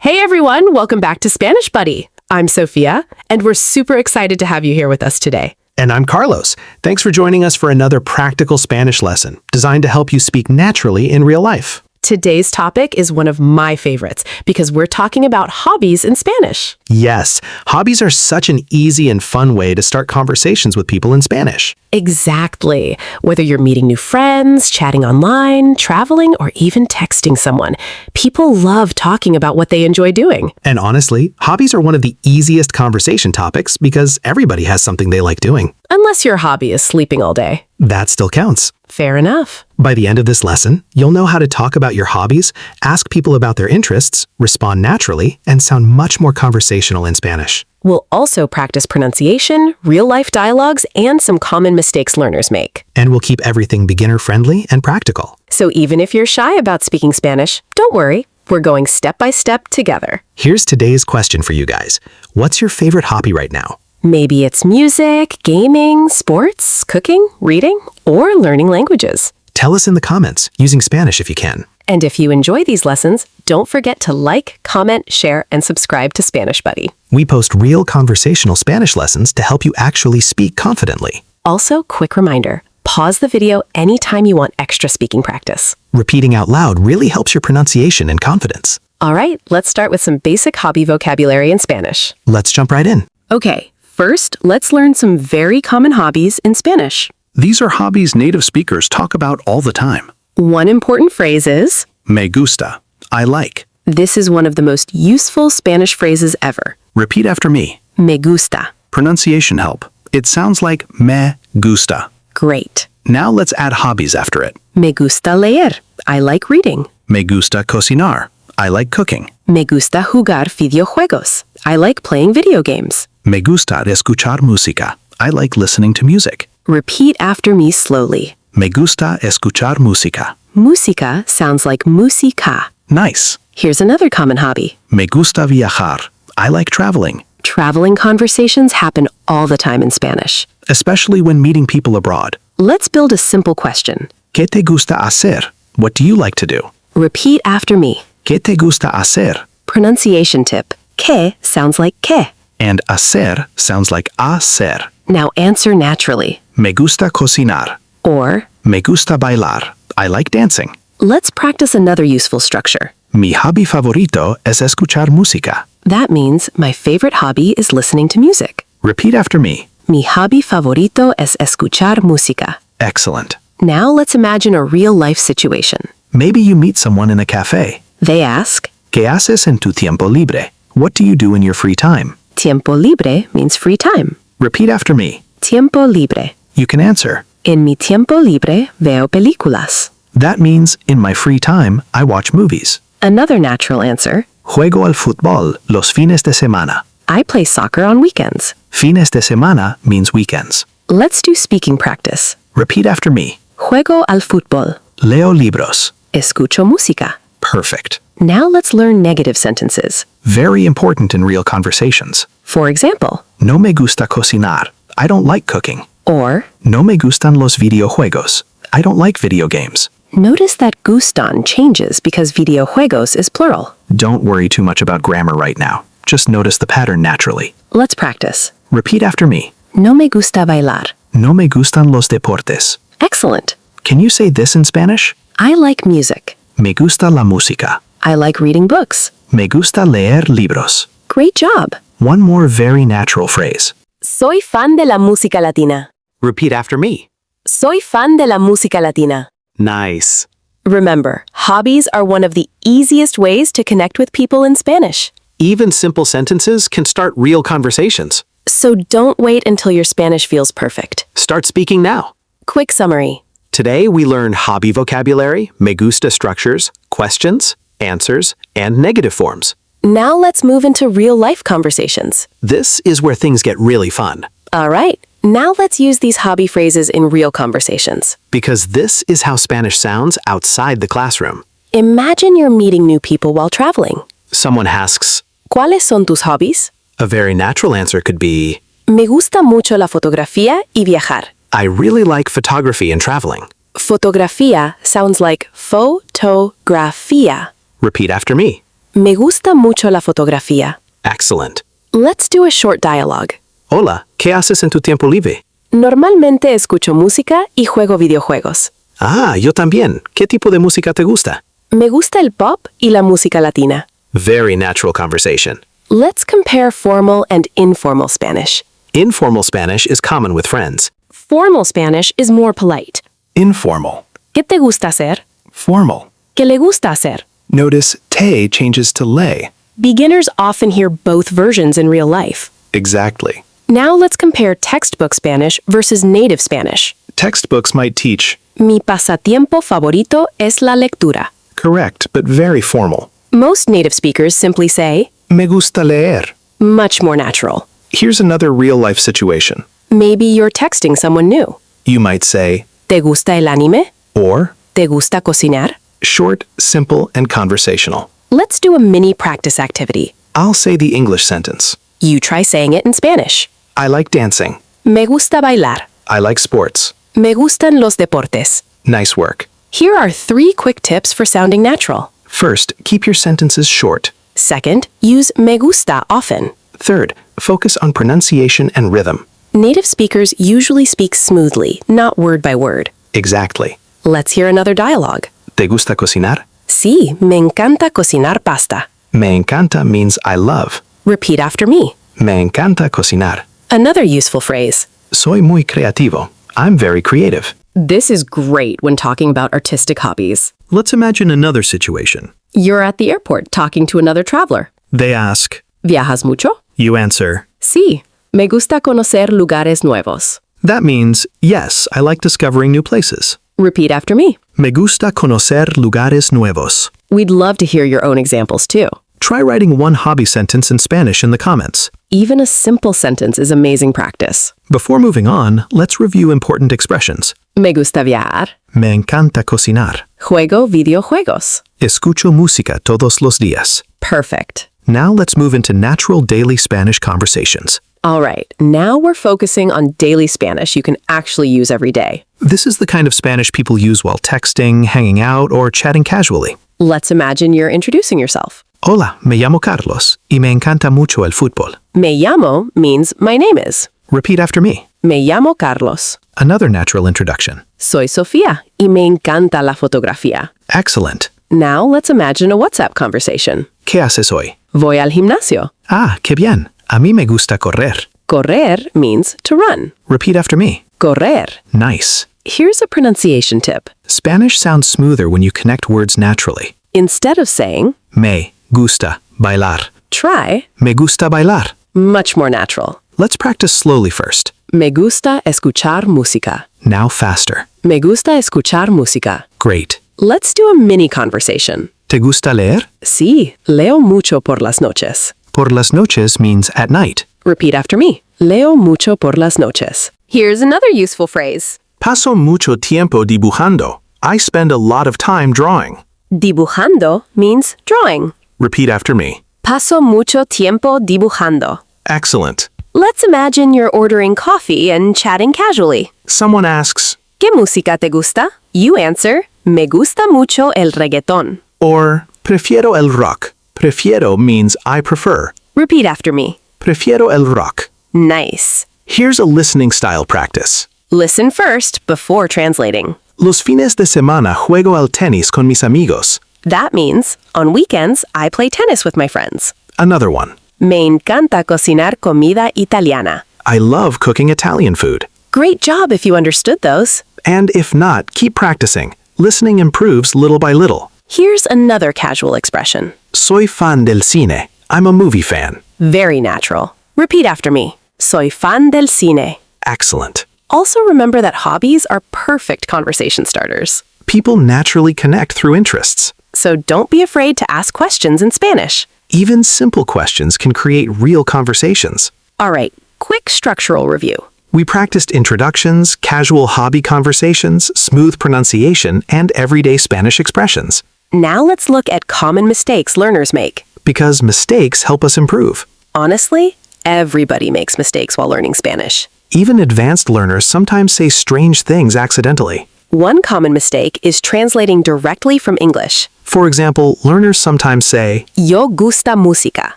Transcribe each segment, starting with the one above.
Hey everyone, welcome back to Spanish Buddy. I'm Sophia, and we're super excited to have you here with us today. And I'm Carlos. Thanks for joining us for another practical Spanish lesson designed to help you speak naturally in real life. Today's topic is one of my favorites because we're talking about hobbies in Spanish. Yes, hobbies are such an easy and fun way to start conversations with people in Spanish. Exactly. Whether you're meeting new friends, chatting online, traveling, or even texting someone, people love talking about what they enjoy doing. And honestly, hobbies are one of the easiest conversation topics because everybody has something they like doing. Unless your hobby is sleeping all day. That still counts. Fair enough. By the end of this lesson, you'll know how to talk about your hobbies, ask people about their interests, respond naturally, and sound much more conversational in Spanish. We'll also practice pronunciation, real-life dialogues, and some common mistakes learners make. And we'll keep everything beginner-friendly and practical. So even if you're shy about speaking Spanish, don't worry. We're going step by step together. Here's today's question for you guys. What's your favorite hobby right now? Maybe it's music, gaming, sports, cooking, reading, or learning languages. Tell us in the comments, using Spanish if you can. And if you enjoy these lessons, don't forget to like, comment, share, and subscribe to Spanish Buddy. We post real conversational Spanish lessons to help you actually speak confidently. Also, quick reminder, pause the video anytime you want extra speaking practice. Repeating out loud really helps your pronunciation and confidence. All right, let's start with some basic hobby vocabulary in Spanish. Let's jump right in. Okay, first, let's learn some very common hobbies in Spanish. These are hobbies native speakers talk about all the time. One important phrase is, Me gusta. I like. this is one of the most useful Spanish phrases ever. Repeat after me. Me gusta. Pronunciation help. It sounds like me gusta. Great. Now let's add hobbies after it. Me gusta leer. I like reading. Me gusta cocinar. I like cooking. Me gusta jugar videojuegos. I like playing video games. Me gusta escuchar música. I like listening to music. Repeat after me slowly. Me gusta escuchar música. Música sounds like música. Nice. Here's another common hobby. Me gusta viajar. I like traveling, Traveling conversations happen all the time in Spanish. especially when meeting people abroad. Let's build a simple question. ¿Qué te gusta hacer? What do you like to do? Repeat after me. ¿Qué te gusta hacer? Pronunciation tip. Que sounds like que. And hacer sounds like hacer. Now answer naturally. Me gusta cocinar. Or, Me gusta bailar. I like dancing. let's practice another useful structure. Mi hobby favorito es escuchar música. That means my favorite hobby is listening to music. Repeat after me. Mi hobby favorito es escuchar música. Excellent. Now let's imagine a real-life situation. Maybe you meet someone in a cafe. They ask, ¿Qué haces en tu tiempo libre? What do you do in your free time? tiempo libre means free time. Repeat after me. Tiempo libre. You can answer. En mi tiempo libre veo películas. That means in my free time, I watch movies. Another natural answer, Juego al fútbol los fines de semana. I play soccer on weekends. Fines de semana means weekends. Let's do speaking practice. Repeat after me. Juego al fútbol. Leo libros. Escucho música. Perfect. Now let's learn negative sentences. Very important in real conversations. For example, No me gusta cocinar. I don't like cooking. or No me gustan los videojuegos. I don't like video games. notice that gustan changes because videojuegos is plural. Don't worry too much about grammar right now. Just notice the pattern naturally. Let's practice. Repeat after me. No me gusta bailar. No me gustan los deportes. Excellent. Can you say this in Spanish? I like music. Me gusta la música. I like reading books. Me gusta leer libros. Great job. One more very natural phrase. Soy fan de la música latina. Repeat after me. Soy fan de la música latina. Nice. Remember, hobbies are one of the easiest ways to connect with people in Spanish. Even simple sentences can start real conversations. So don't wait until your Spanish feels perfect. Start speaking now. Quick summary. Today, we learned hobby vocabulary, me gusta structures, questions, answers, and negative forms. Now let's move into real-life conversations. This is where things get really fun, All right, now let's use these hobby phrases in real conversations. because this is how Spanish sounds outside the classroom. Imagine you're meeting new people while traveling. Someone asks, ¿Cuáles son tus hobbies? a very natural answer could be, Me gusta mucho la fotografía y viajar. I really like photography and traveling. Fotografía sounds like fotografía. Repeat after me. Me gusta mucho la fotografía. Excellent. Let's do a short dialogue. Hola, ¿qué haces en tu tiempo libre? Normalmente escucho música y juego videojuegos. Ah, yo también. ¿Qué tipo de música te gusta? Me gusta el pop y la música latina. Very natural conversation. Let's compare formal and informal Spanish. Informal Spanish is common with friends. Formal Spanish is more polite. Informal. ¿Qué te gusta hacer? Formal. ¿Qué le gusta hacer? Notice te changes to le. Beginners often hear both versions in real life. Exactly. Now let's compare textbook Spanish versus native Spanish. Textbooks might teach Mi pasatiempo favorito es la lectura. correct, but very formal. Most native speakers simply say, Me gusta leer. much more natural. Here's another real-life situation. Maybe you're texting someone new. You might say, ¿Te gusta el anime? or, ¿Te gusta cocinar? short, simple, and conversational. Let's do a mini practice activity. I'll say the English sentence. You try saying it in Spanish. I like dancing. Me gusta bailar. I like sports. Me gustan los deportes. Nice work. Here are 3 quick tips for sounding natural. First, keep your sentences short. Second, use me gusta often. Third, focus on pronunciation and rhythm. Native speakers usually speak smoothly, not word by word. Exactly. Let's hear another dialogue. ¿Te gusta cocinar? Sí, me encanta cocinar pasta. Me encanta means I love. Repeat after me. Me encanta cocinar. Another useful phrase. Soy muy creativo. I'm very creative. This is great when talking about artistic hobbies. Let's imagine another situation. You're at the airport talking to another traveler. They ask, ¿Viajas mucho? you answer. Sí, me gusta conocer lugares nuevos. That means, yes, I like discovering new places. Repeat after me. Me gusta conocer lugares nuevos. We'd love to hear your own examples too. Try writing one hobby sentence in Spanish in the comments. Even a simple sentence is amazing practice. Before moving on, let's review important expressions. Me gusta viajar. Me encanta cocinar. Juego videojuegos. Escucho música todos los días. Perfect. Now let's move into natural daily Spanish conversations. All right, now we're focusing on daily Spanish you can actually use every day. This is the kind of Spanish people use while texting, hanging out, or chatting casually. Let's imagine you're introducing yourself. Hola, me llamo Carlos y me encanta mucho el fútbol. Me llamo means my name is. Repeat after me. Me llamo Carlos. Another natural introduction. Soy Sofía y me encanta la fotografía. Excellent. Now let's imagine a WhatsApp conversation. ¿Qué haces hoy? Voy al gimnasio. Ah, qué bien. A mí me gusta correr. Correr means to run. Repeat after me. Correr. Nice. Here's a pronunciation tip. Spanish sounds smoother when you connect words naturally. Instead of saying, Me gusta bailar. try, Me gusta bailar. much more natural. Let's practice slowly first. Me gusta escuchar música. Now faster. Me gusta escuchar música. Great. Let's do a mini conversation. ¿Te gusta leer? Sí, leo mucho por las noches. Por las noches means at night. Repeat after me. Leo mucho por las noches. Here's another useful phrase. Paso mucho tiempo dibujando. I spend a lot of time drawing. Dibujando means drawing. Repeat after me. Paso mucho tiempo dibujando. Excellent. Let's imagine you're ordering coffee and chatting casually. Someone asks, ¿Qué música te gusta? You answer, me gusta mucho el reggaetón. or prefiero el rock. Prefiero means I prefer. Repeat after me. Prefiero el rock. Nice. Here's a listening style practice. Listen first before translating. Los fines de semana juego al tenis con mis amigos. That means, on weekends, I play tennis with my friends. Another one. Me encanta cocinar comida italiana. I love cooking Italian food. Great job if you understood those. And if not, keep practicing. Listening improves little by little. Here's another casual expression. Soy fan del cine. I'm a movie fan. Very natural. Repeat after me. Soy fan del cine. Excellent. Also remember that hobbies are perfect conversation starters. People naturally connect through interests. So don't be afraid to ask questions in Spanish. Even simple questions can create real conversations. All right, quick structural review. We practiced introductions, casual hobby conversations, smooth pronunciation, and everyday Spanish expressions. Now let's look at common mistakes learners make. Because mistakes help us improve. Honestly, everybody makes mistakes while learning Spanish. Even advanced learners sometimes say strange things accidentally. One common mistake is translating directly from English. For example, learners sometimes say, Yo gusta música.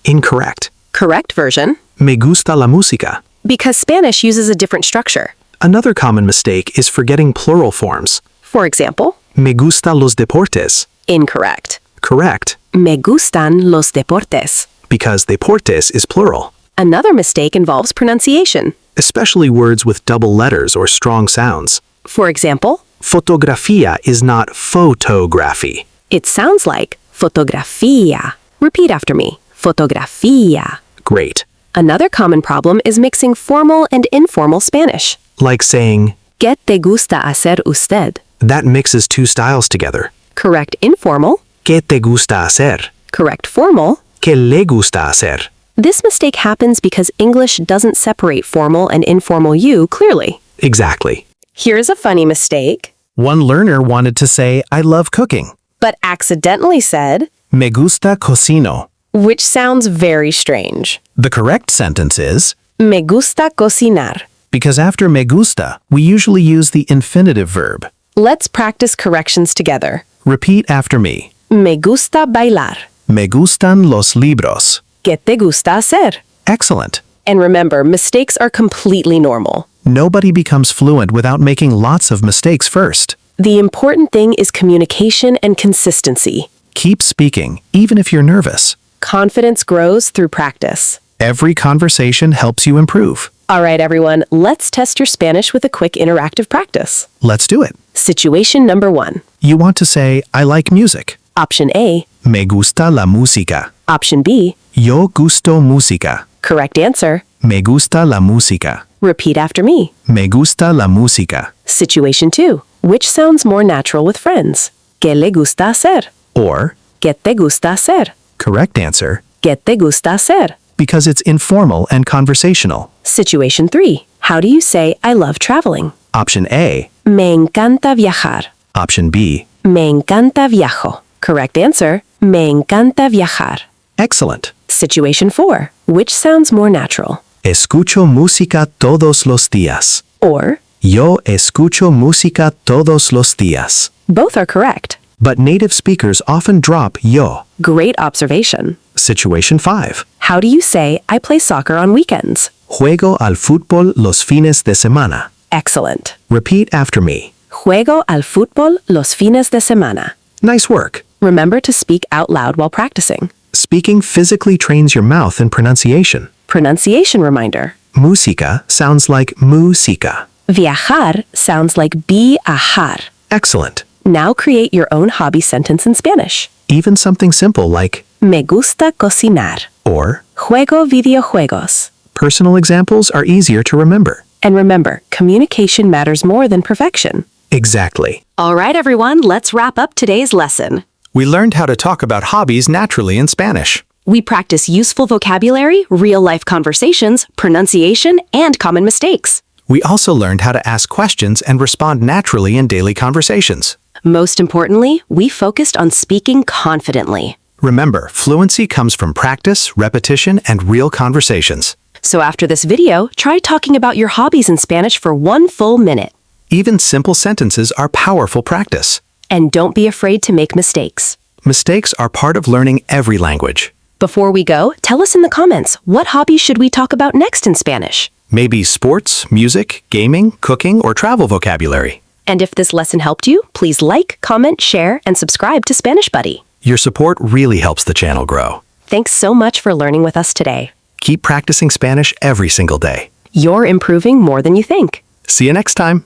incorrect. Correct version, Me gusta la música. because Spanish uses a different structure. Another common mistake is forgetting plural forms. For example, Me gusta los deportes. incorrect. Correct, Me gustan los deportes. because deportes is plural. Another mistake involves pronunciation. Especially words with double letters or strong sounds. For example, Fotografía is not photography. it sounds like fotografía. Repeat after me. Fotografía. Great. Another common problem is mixing formal and informal Spanish. Like saying, ¿Qué te gusta hacer usted? that mixes two styles together. Correct informal, ¿Qué te gusta hacer? correct formal. ¿Qué le gusta hacer? This mistake happens because English doesn't separate formal and informal you clearly. Exactly. Here's a funny mistake, One learner wanted to say, I love cooking. but accidentally said, Me gusta cocino. which sounds very strange. The correct sentence is, Me gusta cocinar. because after me gusta, we usually use the infinitive verb. Let's practice corrections together. Repeat after me. Me gusta bailar. Me gustan los libros. ¿Qué te gusta hacer? Excellent. And remember, mistakes are completely normal. Nobody becomes fluent without making lots of mistakes first. The important thing is communication and consistency. Keep speaking, even if you're nervous. Confidence grows through practice. Every conversation helps you improve. All right, everyone, let's test your Spanish with a quick interactive practice. Let's do it. Situation number 1. You want to say, I like music. Option A. Me gusta la música. Option B. Yo gusto música. Correct answer. Me gusta la música. Repeat after me. Me gusta la música. Situation 2. Which sounds more natural with friends? ¿Qué le gusta hacer? Or, ¿Qué te gusta hacer? correct answer, ¿Qué te gusta hacer? because it's informal and conversational. Situation 3. How do you say I love traveling? Option A. Me encanta viajar. Option B. Me encanta viajo. Correct answer. Me encanta viajar. Excellent. Situation 4. Which sounds more natural? Escucho música todos los días. Or, Yo escucho música todos los días. both are correct. But native speakers often drop yo. Great observation. Situation 5. How do you say I play soccer on weekends? Juego al fútbol los fines de semana. Excellent. Repeat after me. Juego al fútbol los fines de semana. Nice work. Remember to speak out loud while practicing. Speaking physically trains your mouth and pronunciation. Pronunciation reminder. Música sounds like música. Viajar sounds like viajar. Excellent. Now create your own hobby sentence in Spanish. Even something simple like Me gusta cocinar. or. Juego videojuegos. Personal examples are easier to remember. And remember, communication matters more than perfection. Exactly. All right, everyone, let's wrap up today's lesson. We learned how to talk about hobbies naturally in Spanish. We practice useful vocabulary, real-life conversations, pronunciation, and common mistakes. We also learned how to ask questions and respond naturally in daily conversations. Most importantly, we focused on speaking confidently. Remember, fluency comes from practice, repetition, and real conversations. So after this video, try talking about your hobbies in Spanish for 1 full minute. Even simple sentences are powerful practice. And don't be afraid to make mistakes. Mistakes are part of learning every language. Before we go, tell us in the comments, what hobbies should we talk about next in Spanish? Maybe sports, music, gaming, cooking, or travel vocabulary. And if this lesson helped you, please like, comment, share, and subscribe to Spanish Buddy. Your support really helps the channel grow. Thanks so much for learning with us today. Keep practicing Spanish every single day. You're improving more than you think. See you next time.